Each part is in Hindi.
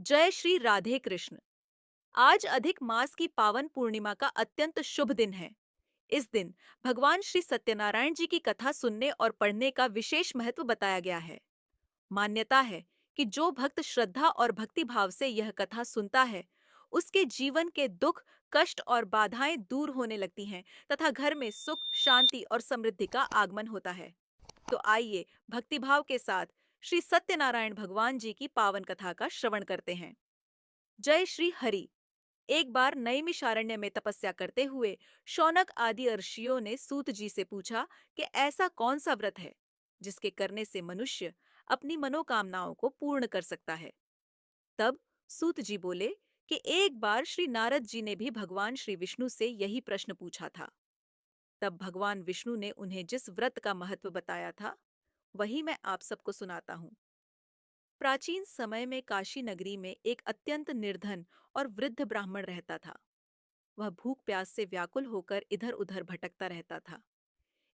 जय श्री राधे कृष्ण। आज अधिक मास की पावन पूर्णिमा का अत्यंत शुभ दिन है। इस दिन भगवान श्री सत्यनारायण जी की कथा सुनने और पढ़ने का विशेष महत्व बताया गया है। मान्यता है कि जो भक्त श्रद्धा और भक्ति भाव से यह कथा सुनता है, उसके जीवन के दुख, कष्ट और बाधाएं दूर होने लगती हैं तथा घर में सुख, शांति और समृद्धि का आगमन होता है। तो आइए भक्तिभाव के साथ श्री सत्यनारायण भगवान जी की पावन कथा का श्रवण करते हैं। जय श्री हरि। एक बार नैमिषारण्य में तपस्या करते हुए शौनक आदि ऋषियों ने सूत जी से पूछा कि ऐसा कौन सा व्रत है जिसके करने से मनुष्य अपनी मनोकामनाओं को पूर्ण कर सकता है। तब सूत जी बोले कि एक बार श्री नारद जी ने भी भगवान श्री विष्णु से यही प्रश्न पूछा था। तब भगवान विष्णु ने उन्हें जिस व्रत का महत्व बताया था, वही मैं आप सबको सुनाता हूँ। प्राचीन समय में काशी नगरी में एक अत्यंत निर्धन और वृद्ध ब्राह्मण रहता था। वह भूख प्यास से व्याकुल होकर इधर उधर भटकता रहता था।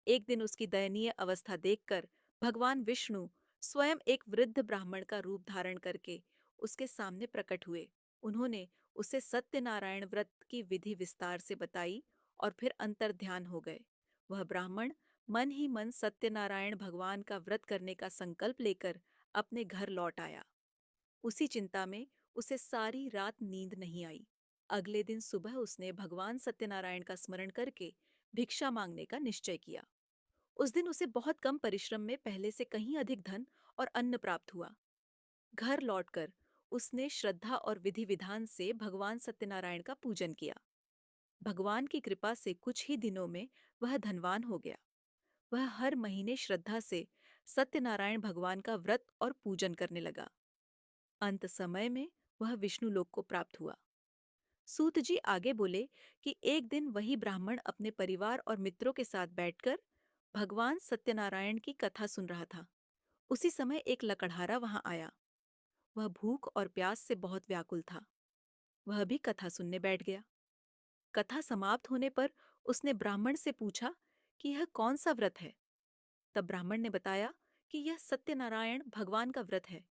एक दिन उसकी दयनीय अवस्था देखकर भगवान विष्णु स्वयं एक वृद्ध ब्राह्मण का रूप धारण करके उसके सामने प्रकट हुए। उन्होंने उसे सत्यनारायण व्रत की विधि विस्तार से बताई और फिर अंतर्ध्यान हो गए। वह ब्राह्मण मन ही मन सत्यनारायण भगवान का व्रत करने का संकल्प लेकर अपने घर लौट आया। उसी चिंता में उसे सारी रात नींद नहीं आई। अगले दिन सुबह उसने भगवान सत्यनारायण का स्मरण करके भिक्षा मांगने का निश्चय किया। उस दिन उसे बहुत कम परिश्रम में पहले से कहीं अधिक धन और अन्न प्राप्त हुआ। घर लौटकर उसने श्रद्धा और विधि विधान से भगवान सत्यनारायण का पूजन किया। भगवान की कृपा से कुछ ही दिनों में वह धनवान हो गया। वह हर महीने श्रद्धा से सत्यनारायण भगवान का व्रत और पूजन करने लगा। अंत समय में वह विष्णु लोक को प्राप्त हुआ। सूत जी आगे बोले कि एक दिन वही ब्राह्मण अपने परिवार और मित्रों के साथ बैठकर भगवान सत्यनारायण की कथा सुन रहा था। उसी समय एक लकड़हारा वहां आया। वह भूख और प्यास से बहुत व्याकुल था। वह भी कथा सुनने बैठ गया। कथा समाप्त होने पर उसने ब्राह्मण से पूछा कि यह कौन सा व्रत है। तब ब्राह्मण ने बताया कि यह सत्यनारायण भगवान का व्रत है,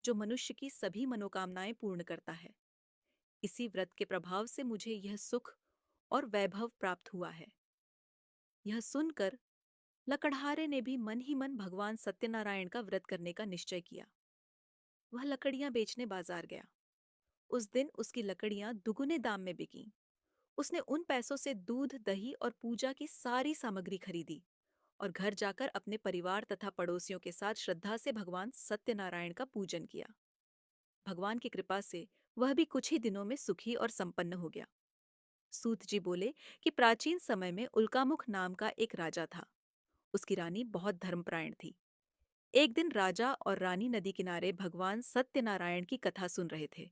जो मनुष्य की सभी मनोकामनाएं पूर्ण करता है। इसी व्रत के प्रभाव से मुझे यह सुख और वैभव प्राप्त हुआ है। यह सुनकर लकड़हारे ने भी मन ही मन भगवान सत्यनारायण का व्रत करने का निश्चय किया। वह लकड़ियां बेचने बाजार गया। उस दिन उसकी लकड़ियां दुगुने दाम में बिकीं। उसने उन पैसों से दूध, दही और पूजा की सारी सामग्री खरीदी और घर जाकर अपने परिवार तथा पड़ोसियों के साथ श्रद्धा से भगवान सत्यनारायण का पूजन किया। भगवान की कृपा से वह भी कुछ ही दिनों में सुखी और संपन्न हो गया। सूत जी बोले कि प्राचीन समय में उल्कामुख नाम का एक राजा था। उसकी रानी बहुत धर्मपरायण थी। एक दिन राजा और रानी नदी किनारे भगवान सत्यनारायण की कथा सुन रहे थे।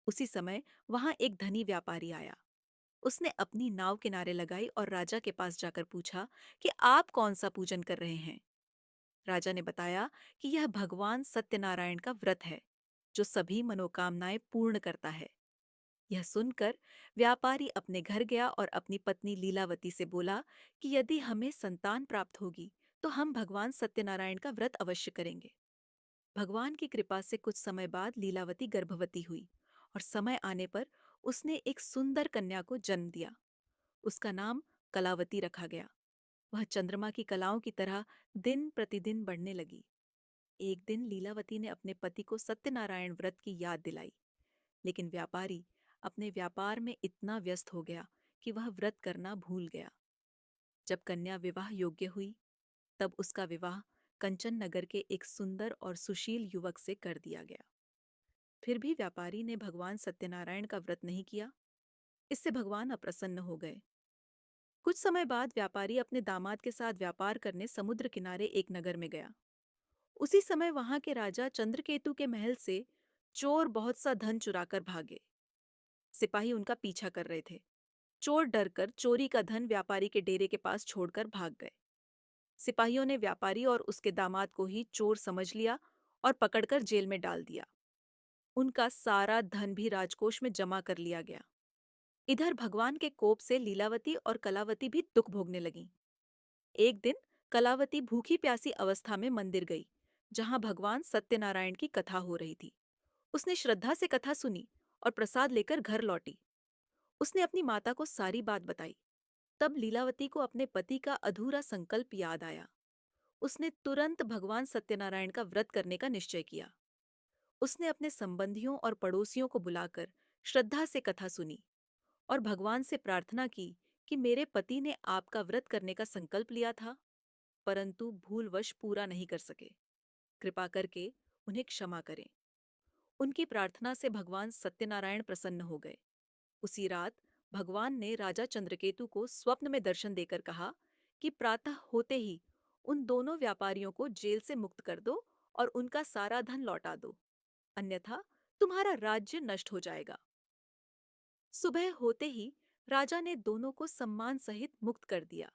उसी समय वहां एक धनी व्यापारी आया। उसने अपनी नाव किनारे लगाई और राजा के पास जाकर पूछा कि आप कौन सा पूजन कर रहे हैं। राजा ने बताया कि यह भगवान सत्यनारायण का व्रत है, जो सभी मनोकामनाएं पूर्ण करता है। यह सुनकर व्यापारी अपने घर गया और अपनी पत्नी लीलावती से बोला कि यदि हमें संतान प्राप्त होगी तो हम भगवान सत्यनारायण का व्रत अवश्य करेंगे। भगवान की कृपा से कुछ समय बाद लीलावती गर्भवती हुई और समय आने पर उसने एक सुंदर कन्या को जन्म दिया। उसका नाम कलावती रखा गया। वह चंद्रमा की कलाओं की तरह दिन प्रतिदिन बढ़ने लगी। एक दिन लीलावती ने अपने पति को सत्यनारायण व्रत की याद दिलाई, लेकिन व्यापारी अपने व्यापार में इतना व्यस्त हो गया कि वह व्रत करना भूल गया। जब कन्या विवाह योग्य हुई, तब उसका विवाह कंचन नगर के एक सुंदर और सुशील युवक से कर दिया गया। फिर भी व्यापारी ने भगवान सत्यनारायण का व्रत नहीं किया। इससे भगवान अप्रसन्न हो गए। कुछ समय बाद व्यापारी अपने दामाद के साथ व्यापार करने समुद्र किनारे एक नगर में गया। उसी समय वहां के राजा चंद्रकेतु के महल से चोर बहुत सा धन चुराकर भागे। सिपाही उनका पीछा कर रहे थे। चोर डरकर चोरी का धन व्यापारी के डेरे के पास छोड़कर भाग गए। सिपाहियों ने व्यापारी और उसके दामाद को ही चोर समझ लिया और पकड़कर जेल में डाल दिया। उनका सारा धन भी राजकोष में जमा कर लिया गया। इधर भगवान के कोप से लीलावती और कलावती भी दुख भोगने लगीं। एक दिन कलावती भूखी प्यासी अवस्था में मंदिर गई, जहां भगवान सत्यनारायण की कथा हो रही थी। उसने श्रद्धा से कथा सुनी और प्रसाद लेकर घर लौटी। उसने अपनी माता को सारी बात बताई। तब लीलावती को अपने पति का अधूरा संकल्प याद आया। उसने तुरंत भगवान सत्यनारायण का व्रत करने का निश्चय किया। उसने अपने संबंधियों और पड़ोसियों को बुलाकर श्रद्धा से कथा सुनी और भगवान से प्रार्थना की कि मेरे पति ने आपका व्रत करने का संकल्प लिया था, परंतु भूलवश पूरा नहीं कर सके। कृपा करके उन्हें क्षमा करें। उनकी प्रार्थना से भगवान सत्यनारायण प्रसन्न हो गए। उसी रात भगवान ने राजा चंद्रकेतु को स्वप्न में दर्शन देकर कहा कि प्रातः होते ही उन दोनों व्यापारियों को जेल से मुक्त कर दो और उनका सारा धन लौटा दो, अन्यथा तुम्हारा राज्य नष्ट हो जाएगा। सुबह होते ही राजा ने दोनों को सम्मान सहित मुक्त कर दिया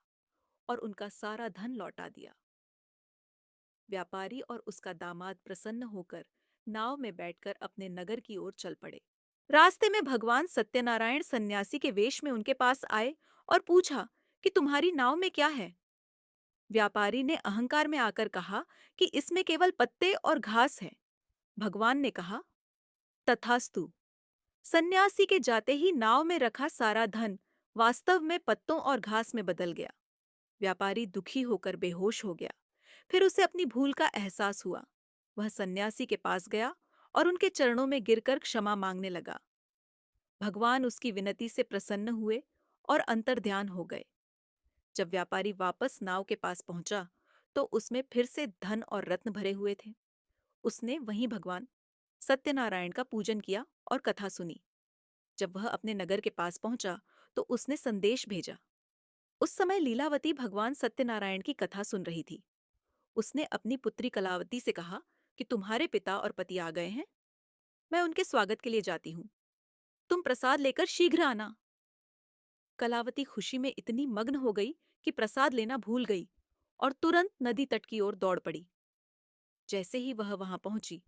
और उनका सारा धन लौटा दिया। व्यापारी और उसका दामाद प्रसन्न होकर नाव में बैठकर अपने नगर की ओर चल पड़े। रास्ते में भगवान सत्यनारायण सन्यासी के वेश में उनके पास आए और पूछा कि तुम्हारी नाव में क्या है। व्यापारी ने अहंकार में आकर कहा कि इसमें केवल पत्ते और घास है। भगवान ने कहा, तथास्तु। सन्यासी के जाते ही नाव में रखा सारा धन वास्तव में पत्तों और घास में बदल गया। व्यापारी दुखी होकर बेहोश हो गया। फिर उसे अपनी भूल का एहसास हुआ। वह सन्यासी के पास गया और उनके चरणों में गिरकर क्षमा मांगने लगा। भगवान उसकी विनती से प्रसन्न हुए और अंतर्ध्यान हो गए। जब व्यापारी वापस नाव के पास पहुंचा तो उसमें फिर से धन और रत्न भरे हुए थे। उसने वहीं भगवान सत्यनारायण का पूजन किया और कथा सुनी। जब वह अपने नगर के पास पहुंचा तो उसने संदेश भेजा। उस समय लीलावती भगवान सत्यनारायण की कथा सुन रही थी। उसने अपनी पुत्री कलावती से कहा कि तुम्हारे पिता और पति आ गए हैं। मैं उनके स्वागत के लिए जाती हूँ। तुम प्रसाद लेकर शीघ्र आना। कलावती खुशी में इतनी मग्न हो गई कि प्रसाद लेना भूल गई और तुरंत नदी तट की ओर दौड़ पड़ी। जैसे ही वह वहां पहुंची,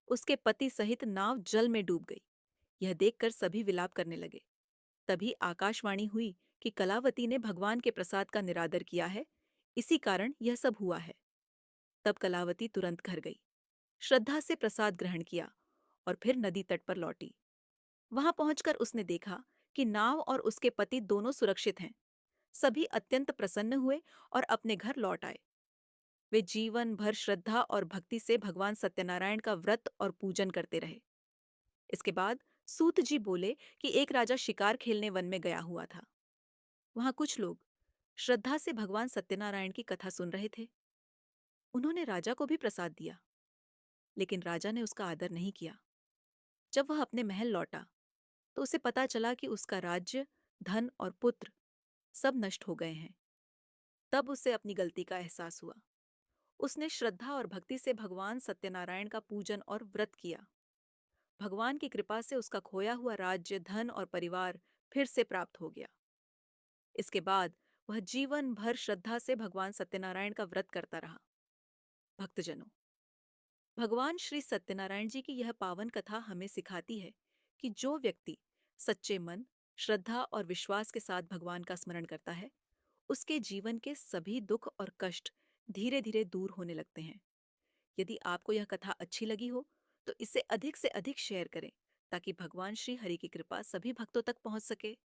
उसके पति सहित नाव जल में डूब गई। यह देखकर सभी विलाप करने लगे। तभी आकाशवाणी हुई कि कलावती ने भगवान के प्रसाद का निरादर किया है, इसी कारण यह सब हुआ है। तब कलावती तुरंत घर गई, श्रद्धा से प्रसाद ग्रहण किया और फिर नदी तट पर लौटी। वहां पहुंचकर उसने देखा कि नाव और उसके पति दोनों सुरक्षित हैं। सभी अत्यंत प्रसन्न हुए और अपने घर लौट आए। वे जीवन भर श्रद्धा और भक्ति से भगवान सत्यनारायण का व्रत और पूजन करते रहे। इसके बाद सूत जी बोले कि एक राजा शिकार खेलने वन में गया हुआ था। वहां कुछ लोग श्रद्धा से भगवान सत्यनारायण की कथा सुन रहे थे। उन्होंने राजा को भी प्रसाद दिया, लेकिन राजा ने उसका आदर नहीं किया। जब वह अपने महल लौटा तो उसे पता चला कि उसका राज्य, धन और पुत्र सब नष्ट हो गए हैं। तब उसे अपनी गलती का एहसास हुआ। उसने श्रद्धा और भक्ति से भगवान सत्यनारायण का पूजन और व्रत किया। भगवान की कृपा से उसका खोया हुआ राज्य, धन और परिवार फिर से प्राप्त हो गया। इसके बाद वह जीवन भर श्रद्धा से भगवान सत्यनारायण का व्रत करता रहा। भक्तजनों, भगवान श्री सत्यनारायण जी की यह पावन कथा हमें सिखाती है कि जो व्यक्ति सच्चे मन, श्रद्धा और विश्वास के साथ भगवान का स्मरण करता है, उसके जीवन के सभी दुख और कष्ट धीरे धीरे दूर होने लगते हैं। यदि आपको यह कथा अच्छी लगी हो तो इसे अधिक से अधिक शेयर करें ताकि भगवान श्री हरि की कृपा सभी भक्तों तक पहुंच सके।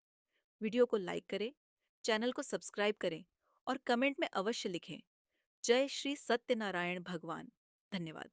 वीडियो को लाइक करें, चैनल को सब्सक्राइब करें और कमेंट में अवश्य लिखें, जय श्री सत्यनारायण भगवान। धन्यवाद।